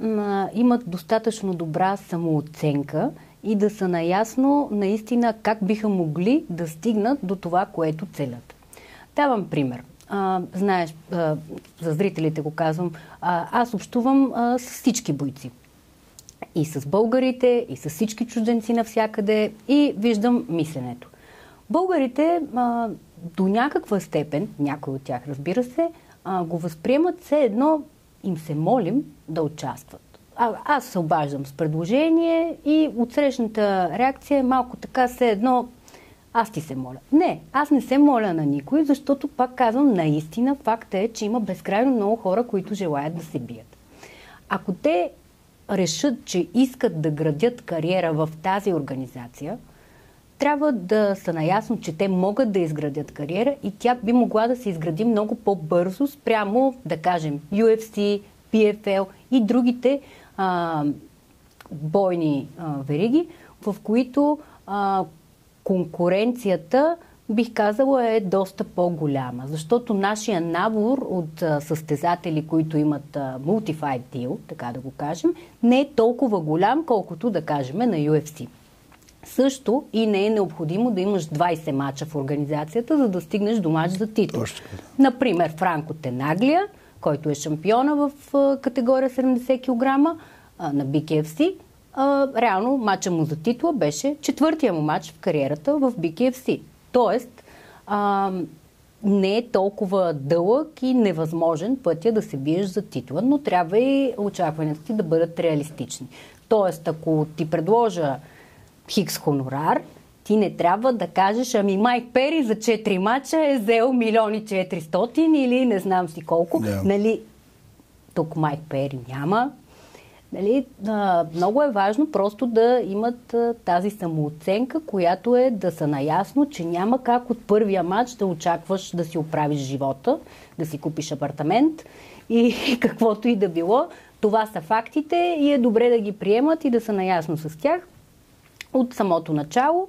имат достатъчно добра самооценка и да са наясно наистина как биха могли да стигнат до това, което целят. Давам пример. Знаеш, за зрителите го казвам, аз общувам с всички бойци. И с българите, и с всички чужденци навсякъде, и виждам мисленето. Българите до някаква степен, някои от тях, разбира се, го възприемат все едно, им се молим да участват. Аз се обаждам с предложение и отсрещната реакция е малко така, все едно аз ти се моля. Не, аз не се моля на никой, защото, пак казвам, наистина факт е, че има безкрайно много хора, които желаят да се бият. Ако те решат, че искат да градят кариера в тази организация, трябва да са наясно, че те могат да изградят кариера и тя би могла да се изгради много по-бързо спрямо, да кажем, UFC, PFL и другите бойни вериги, в които конкуренцията, бих казала, е доста по-голяма. Защото нашия набор от състезатели, които имат multi-fight deal, така да го кажем, не е толкова голям, колкото да кажем на UFC. Също и не е необходимо да имаш 20 мача в организацията, за да стигнеш до мач за титул. Например, Франко Тенаглия, който е шампиона в категория 70 кг на BKFC, реално мача му за титла беше четвъртия му мач в кариерата в BKFC. Тоест, не е толкова дълъг и невъзможен пътя да се биеш за титла, но трябва и очакванията ти да бъдат реалистични. Тоест, ако ти предложа хикс хонорар, ти не трябва да кажеш, ами Майк Пери за 4 мача е взел 1 400 000 или не знам си колко. Yeah. Нали, тук Майк Пери няма. Нали, много е важно просто да имат тази самооценка, която е да са наясно, че няма как от първия матч да очакваш да си оправиш живота, да си купиш апартамент и каквото и да било. Това са фактите и е добре да ги приемат и да са наясно с тях от самото начало.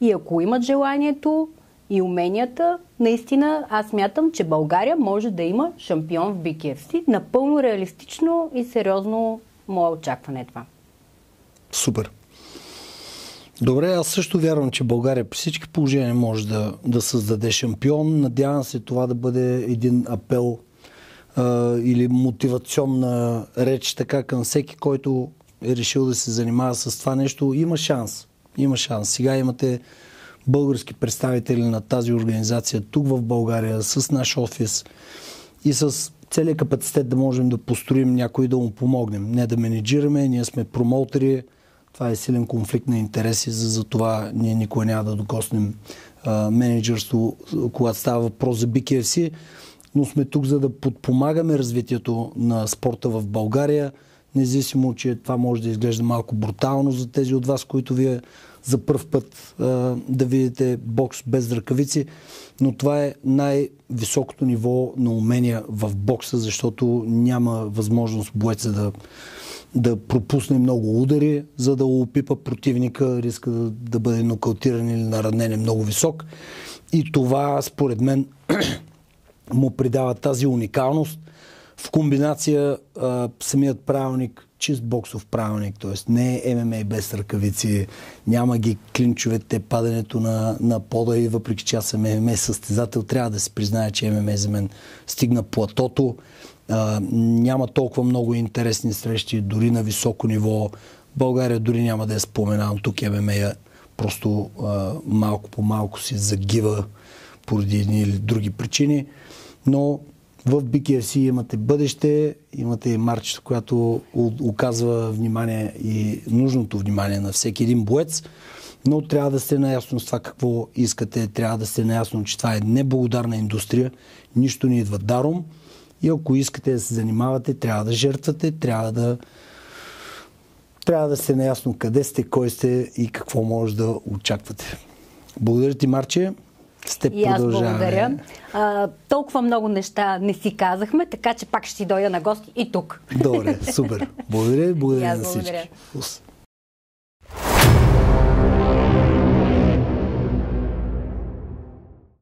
И ако имат желанието и уменията, наистина аз смятам, че България може да има шампион в BKFC. Напълно реалистично и сериозно мое очакване е това. Супер. Добре, аз също вярвам, че България при всички положения може да създаде шампион. Надявам се това да бъде един апел или мотивационна реч така към всеки, който е решил да се занимава с това нещо. Има шанс. Има шанс. Сега имате български представители на тази организация тук в България с наш офис и с целият капацитет да можем да построим някой да му помогнем. Не да менеджираме, ние сме промоутери. Това е силен конфликт на интереси, за това ние никога няма да докоснем менеджерство, когато става въпрос за BKFC, но сме тук, за да подпомагаме развитието на спорта в България, независимо, че това може да изглежда малко брутално за тези от вас, които вие за пръв път да видите бокс без ръкавици, но това е най-високото ниво на умения в бокса, защото няма възможност боеца да пропусне много удари, за да опипа противника, риска да бъде нокаутиран или наранен е много висок. И това, според мен, му придава тази уникалност. В комбинация самият правилник, чист боксов правилник, т.е. не е ММА без ръкавици, няма ги клинчовете, падането на пода и въпреки че аз съм ММА състезател, трябва да се признае, че ММА за мен стигна платото. Няма толкова много интересни срещи, дори на високо ниво. България дори няма да я споменавам. Тук ММА просто малко по малко си загива поради едни или други причини. Но в BKFC имате бъдеще, имате и марчета, която оказва внимание и нужното внимание на всеки един боец, но трябва да сте наясно с това какво искате, трябва да сте наясно, че това е неблагодарна индустрия, нищо не идва даром и ако искате да се занимавате, трябва да жертвате, трябва да сте наясно къде сте, кой сте и какво може да очаквате. Благодаря ти, Марче. И аз благодаря. Толкова много неща не си казахме, така че пак ще си дойда на гости и тук. Добре, супер. Благодаря на всички.